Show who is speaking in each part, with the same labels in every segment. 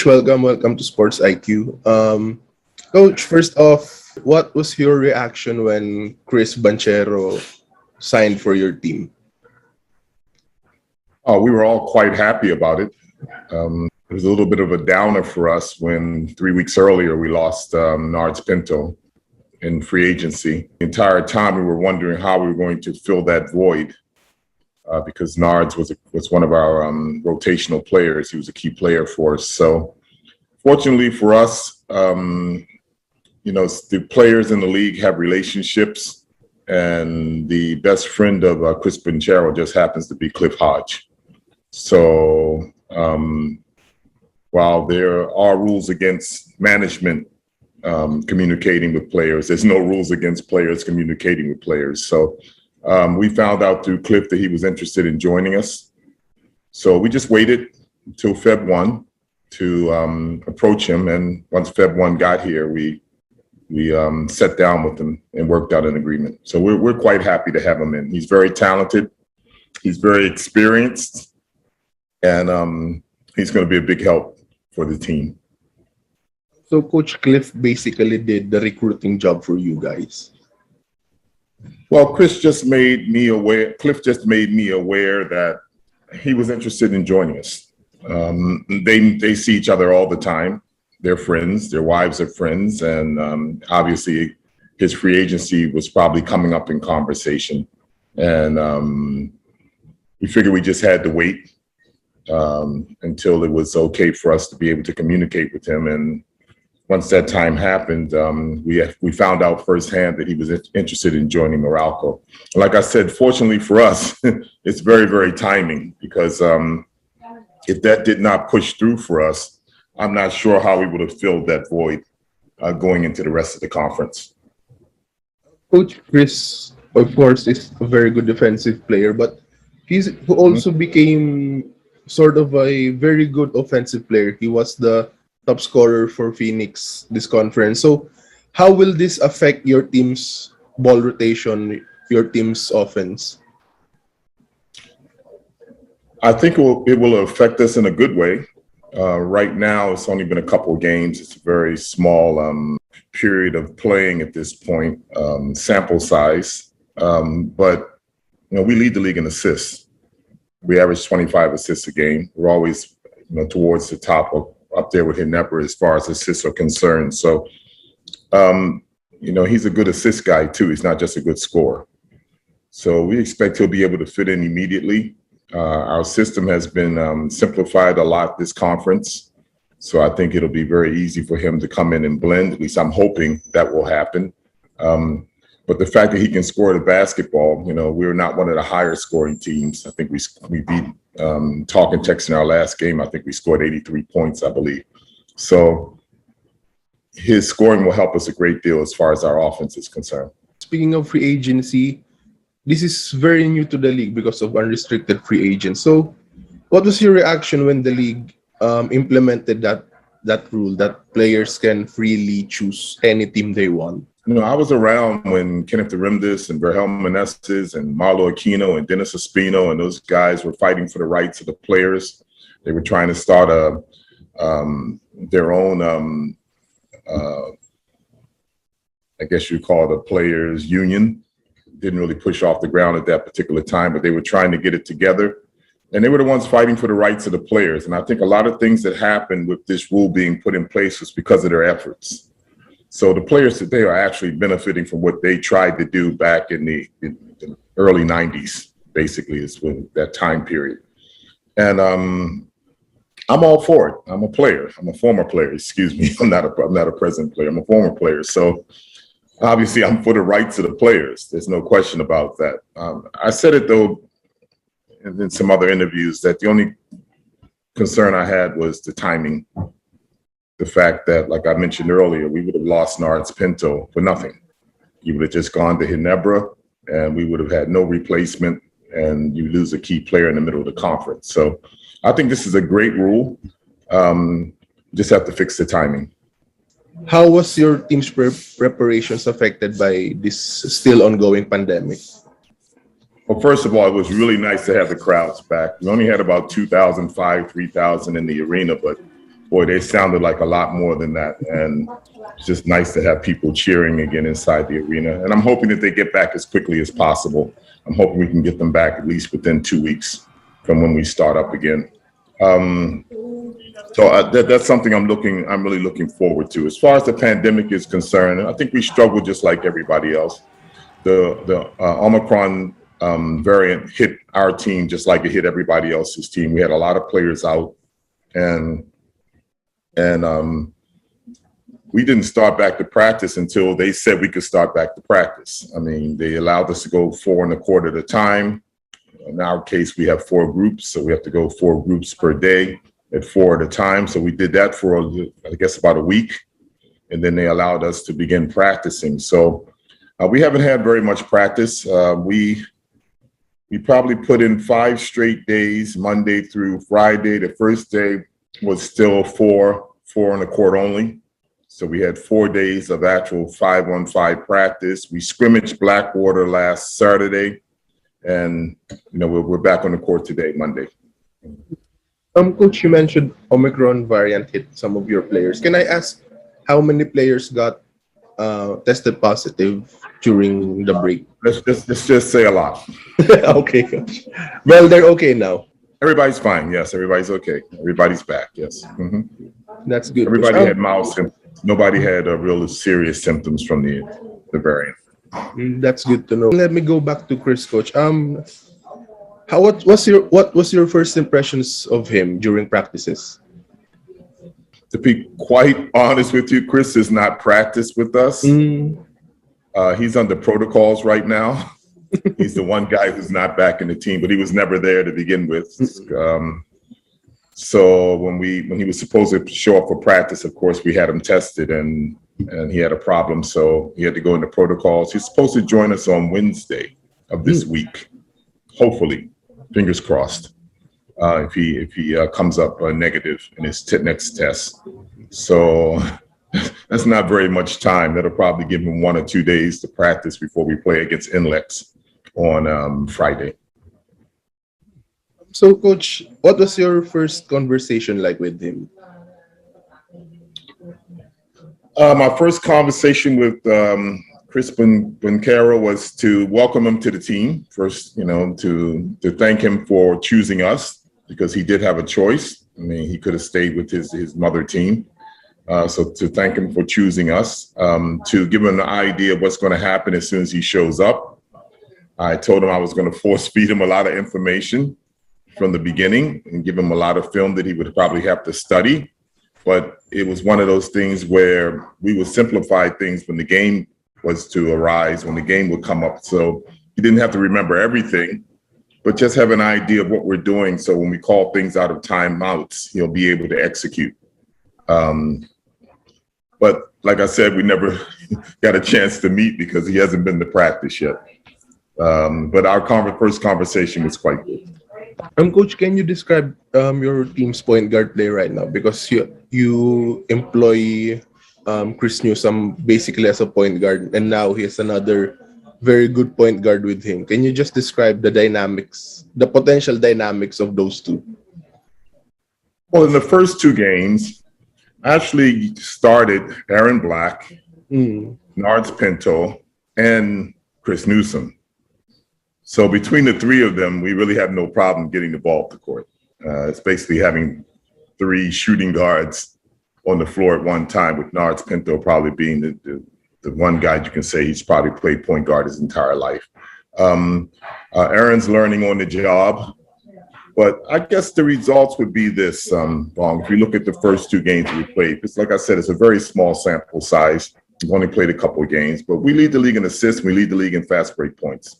Speaker 1: Welcome to Sports IQ. Coach, first off, what was your reaction when Chris Banchero signed for your team?
Speaker 2: Oh, we were all quite happy about it. It was a little bit of a downer for us when 3 weeks earlier we lost Nards Pinto in free agency. The entire time we were wondering how we were going to fill that void because Nards was one of our rotational players. He was a key player for us. So fortunately for us, the players in the league have relationships, and the best friend of Chris Banchero just happens to be Cliff Hodge. So while there are rules against management communicating with players, there's no rules against players communicating with players. So we found out through Cliff that he was interested in joining us. So we just waited until Feb 1 to approach him. And once Feb 1 got here, we sat down with him and worked out an agreement. So we're quite happy to have him in. He's very talented. He's very experienced. And he's going to be a big help for the team.
Speaker 1: So Coach Cliff basically did the recruiting job for you guys.
Speaker 2: Well, Cliff just made me aware that he was interested in joining us. They see each other all the time. They're friends. Their wives are friends. And obviously, his free agency was probably coming up in conversation. And we figured we just had to wait until it was okay for us to be able to communicate with him. And once that time happened, we found out firsthand that he was interested in joining Meralco. Like I said, fortunately for us, it's very, very timing, because if that did not push through for us, I'm not sure how we would have filled that void going into the rest of the conference.
Speaker 1: Coach Chris, of course, is a very good defensive player, but who also became sort of a very good offensive player. He was the top scorer for Phoenix this conference. So how will this affect your team's ball rotation, your team's offense?
Speaker 2: I think it will affect us in a good way. Right now, it's only been a couple of games. It's a very small period of playing at this point, sample size. But we lead the league in assists. We average 25 assists a game. We're always towards the top of up there with Ginebra as far as assists are concerned. So, he's a good assist guy too. He's not just a good scorer. So we expect he'll be able to fit in immediately. Our system has been simplified a lot this conference. So I think it'll be very easy for him to come in and blend. At least I'm hoping that will happen. But the fact that he can score the basketball, we're not one of the higher scoring teams. I think we beat Talking Tex in our last game. I think we scored 83 points, I believe. So his scoring will help us a great deal as far as our offense is concerned.
Speaker 1: Speaking of free agency, this is very new to the league because of unrestricted free agents. So what was your reaction when the league implemented that rule that players can freely choose any team they want?
Speaker 2: I was around when Kenneth Dorimdis and Verhelm Meneses and Marlo Aquino and Dennis Espino and those guys were fighting for the rights of the players. They were trying to start their own, I guess you call it a players union. Didn't really push off the ground at that particular time, but they were trying to get it together. And they were the ones fighting for the rights of the players. And I think a lot of things that happened with this rule being put in place was because of their efforts. So the players today are actually benefiting from what they tried to do back in the early 90s, basically, is when that time period. And I'm all for it. I'm a player. I'm a former player. Excuse me. I'm not a present player. I'm a former player. So obviously, I'm for the rights of the players. There's no question about that. I said it, though, in some other interviews, that the only concern I had was the timing. The fact that, like I mentioned earlier, we would have lost Nards Pinto for nothing. He would have just gone to Ginebra, and we would have had no replacement, and you lose a key player in the middle of the conference. So I think this is a great rule. Just have to fix the timing.
Speaker 1: How was your team's preparations affected by this still ongoing pandemic?
Speaker 2: Well, first of all, it was really nice to have the crowds back. We only had about 2,500, 3,000 in the arena, but boy, they sounded like a lot more than that. And it's just nice to have people cheering again inside the arena. And I'm hoping that they get back as quickly as possible. I'm hoping we can get them back at least within 2 weeks from when we start up again. That's something I'm really looking forward to. As far as the pandemic is concerned, I think we struggle just like everybody else. The Omicron variant hit our team just like it hit everybody else's team. We had a lot of players out, and we didn't start back to practice until they said we could start back to practice. I mean, they allowed us to go 4 on the court at a time. In our case, we have 4 groups, so we have to go 4 groups per day at 4 at a time. So we did that for, I guess, about a week, and then they allowed us to begin practicing. So we haven't had very much practice. We probably put in 5 straight days, Monday through Friday. The first day was still 4 on the court only. So we had 4 days of actual 5-on-5 practice. We scrimmaged Blackwater last Saturday, and we're back on the court today, Monday.
Speaker 1: Coach, you mentioned Omicron variant hit some of your players. Can I ask how many players got tested positive during the break?
Speaker 2: Let's just say a lot.
Speaker 1: Okay, Coach. Well, they're okay now.
Speaker 2: Everybody's fine. Yes, everybody's okay. Everybody's back. Yes. Mm-hmm.
Speaker 1: That's good.
Speaker 2: Everybody had mild symptoms. Nobody had real serious symptoms from the variant.
Speaker 1: That's good to know. Let me go back to Chris, Coach. What was your first impressions of him during practices?
Speaker 2: To be quite honest with you, Chris has not practiced with us. He's under protocols right now. He's the one guy who's not back in the team, but he was never there to begin with. So when he was supposed to show up for practice, of course, we had him tested and he had a problem. So he had to go into protocols. He's supposed to join us on Wednesday of this week. Hopefully, fingers crossed, if he comes up negative in his next test. So that's not very much time. That'll probably give him 1 or 2 days to practice before we play against NLEX on Friday.
Speaker 1: So, Coach, what was your first conversation like with him?
Speaker 2: My first conversation with Chris Boncaro was to welcome him to the team. First, to thank him for choosing us, because he did have a choice. I mean, he could have stayed with his mother team. So to thank him for choosing us, to give him an idea of what's going to happen as soon as he shows up. I told him I was going to force feed him a lot of information from the beginning and give him a lot of film that he would probably have to study. But it was one of those things where we would simplify things when the game was to arise, when the game would come up. So he didn't have to remember everything, but just have an idea of what we're doing. So when we call things out of timeouts, he'll be able to execute. But like I said, we never got a chance to meet because he hasn't been to practice yet. But our first conversation was quite good.
Speaker 1: Coach, can you describe your team's point guard play right now? Because you employ Chris Newsome basically as a point guard, and now he has another very good point guard with him. Can you just describe the dynamics, the potential dynamics of those two?
Speaker 2: Well, in the first 2 games, I actually started Aaron Black, Nards Pinto, and Chris Newsome. So between the 3 of them, we really have no problem getting the ball up the court. It's basically having 3 shooting guards on the floor at one time, with Nards Pinto probably being the one guy you can say he's probably played point guard his entire life. Aaron's learning on the job, but I guess the results would be this, Bong. If you look at the first 2 games we played, it's like I said, it's a very small sample size. We've only played a couple of games, but we lead the league in assists, we lead the league in fast break points.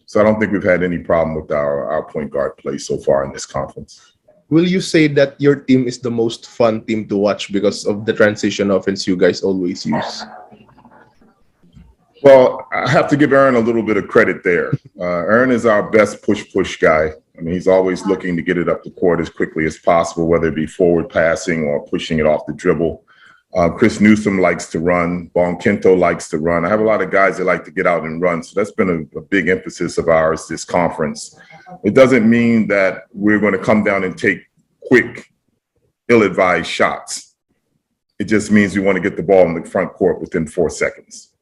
Speaker 2: So I don't think we've had any problem with our point guard play so far in this conference.
Speaker 1: Will you say that your team is the most fun team to watch because of the transition offense you guys always use?
Speaker 2: Well, I have to give Aaron a little bit of credit there. Aaron is our best push guy. I mean, he's always looking to get it up the court as quickly as possible, whether it be forward passing or pushing it off the dribble. Chris Newsome likes to run. Bonquinto likes to run. I have a lot of guys that like to get out and run. So that's been a big emphasis of ours this conference. It doesn't mean that we're going to come down and take quick ill-advised shots. It just means we want to get the ball in the front court within 4 seconds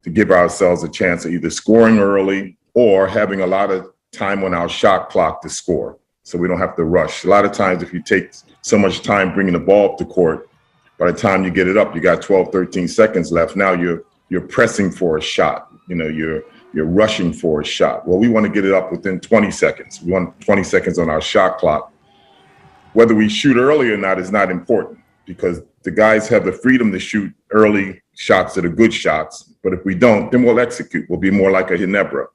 Speaker 2: to give ourselves a chance of either scoring early or having a lot of time on our shot clock to score, so we don't have to rush. A lot of times, if you take so much time bringing the ball up the court, by the time you get it up, you got 12, 13 seconds left. Now you're pressing for a shot. You're rushing for a shot. Well, we want to get it up within 20 seconds. We want 20 seconds on our shot clock. Whether we shoot early or not is not important, because the guys have the freedom to shoot early shots that are good shots. But if we don't, then we'll execute. We'll be more like a Ginebra,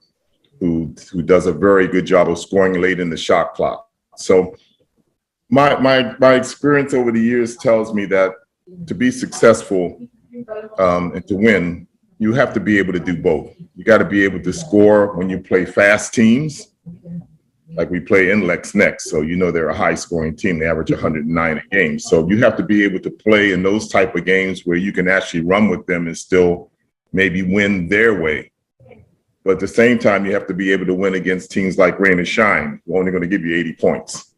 Speaker 2: who does a very good job of scoring late in the shot clock. So my experience over the years tells me that to be successful and to win, you have to be able to do both. You got to be able to score when you play fast teams, like we play NLEX next. So they're a high-scoring team. They average 109 a game. So you have to be able to play in those type of games where you can actually run with them and still maybe win their way. But at the same time, you have to be able to win against teams like Rain and Shine, who are only going to give you 80 points.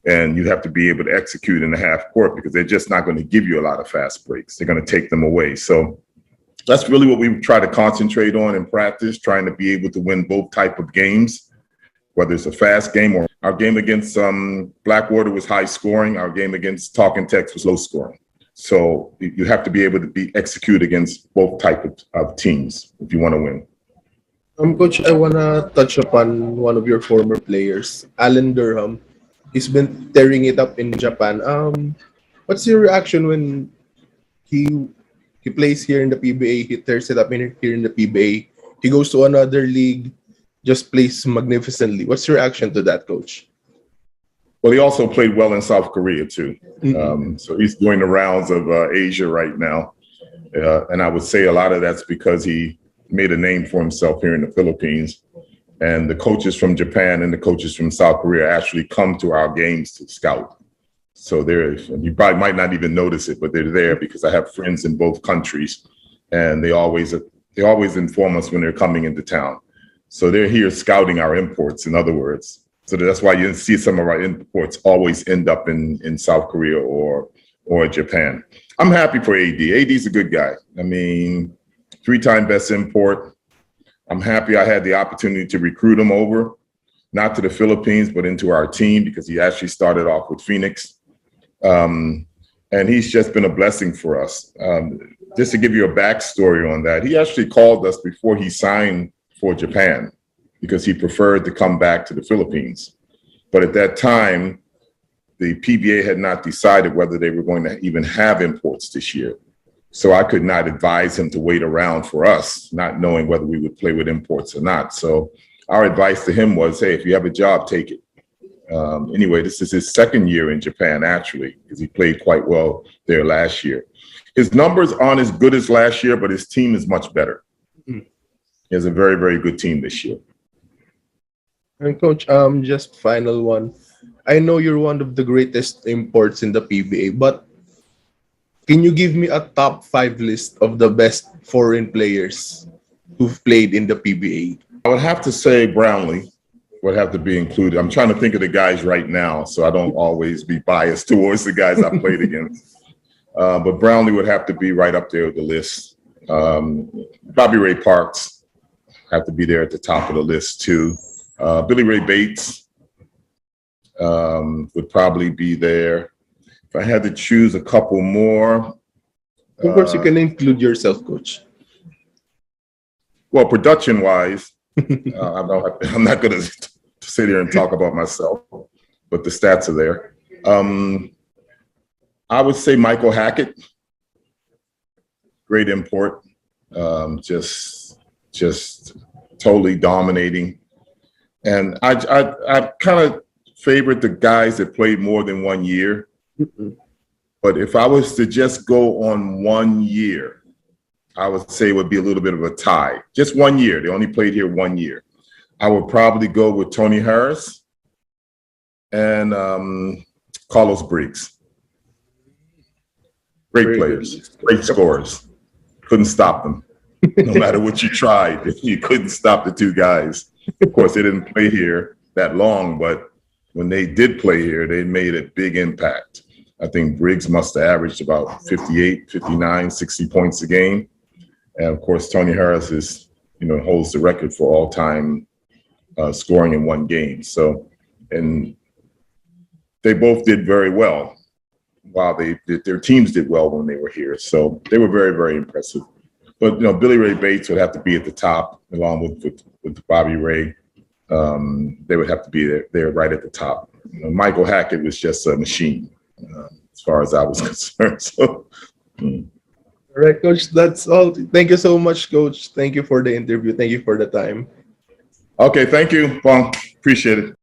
Speaker 2: And you have to be able to execute in the half court, because they're just not going to give you a lot of fast breaks. They're going to take them away. So that's really what we try to concentrate on in practice, trying to be able to win both type of games, whether it's a fast game or our game against Blackwater was high scoring. Our game against Talking Tex was low scoring. So you have to be able to execute against both type of teams if you want to win.
Speaker 1: Coach, I wanna touch upon one of your former players, Alan Durham. He's been tearing it up in Japan. What's your reaction when he plays here in the PBA? He tears it up here in the PBA. He goes to another league, just plays magnificently. What's your reaction to that, Coach?
Speaker 2: Well, he also played well in South Korea too.
Speaker 1: Mm-hmm.
Speaker 2: So he's doing the rounds of Asia right now, and I would say a lot of that's because he made a name for himself here in the Philippines. And the coaches from Japan and the coaches from South Korea actually come to our games to scout. So you probably might not even notice it, but they're there because I have friends in both countries, and they always inform us when they're coming into town. So they're here scouting our imports, in other words. So that's why you see some of our imports always end up in South Korea or Japan. I'm happy for AD. AD's a good guy. I mean, 3-time best import. I'm happy I had the opportunity to recruit him over, not to the Philippines, but into our team, because he actually started off with Phoenix. And he's just been a blessing for us. Just to give you a backstory on that, he actually called us before he signed for Japan, because he preferred to come back to the Philippines. But at that time, the PBA had not decided whether they were going to even have imports this year. So I could not advise him to wait around for us, not knowing whether we would play with imports or not. So our advice to him was, hey, if you have a job, take it. Anyway, this is his second year in Japan, actually, because he played quite well there last year. His numbers aren't as good as last year, but his team is much better. He has a very, very good team this year.
Speaker 1: And Coach, just final one. I know you're one of the greatest imports in the PBA, but can you give me a top 5 list of the best foreign players who've played in the PBA?
Speaker 2: I would have to say Brownlee would have to be included. I'm trying to think of the guys right now, so I don't always be biased towards the guys I played against. But Brownlee would have to be right up there with the list. Bobby Ray Parks have to be there at the top of the list too. Billy Ray Bates would probably be there. If I had to choose a couple more.
Speaker 1: Of course, you can include yourself, Coach.
Speaker 2: Well, production-wise, I'm not going to sit here and talk about myself, but the stats are there. I would say Michael Hackett, great import, just totally dominating. And I kind of favored the guys that played more than 1 year. But if I was to just go on 1 year, I would say it would be a little bit of a tie. Just 1 year. They only played here 1 year. I would probably go with Tony Harris and Carlos Briggs. Great players, great scorers. Couldn't stop them. No matter what you tried, you couldn't stop the two guys. Of course, they didn't play here that long, but when they did play here, they made a big impact. I think Briggs must have averaged about 58, 59, 60 points a game. And of course, Tony Harris is, holds the record for all time scoring in one game. So, and they both did very well while their teams did well when they were here. So they were very, very impressive. But, Billy Ray Bates would have to be at the top along with Bobby Ray. They would have to be there right at the top. Michael Hackett was just a machine as far as I was concerned. So,
Speaker 1: All right, Coach. That's all. Thank you so much, Coach. Thank you for the interview. Thank you for the time.
Speaker 2: okay, thank you, Bong. Appreciate it.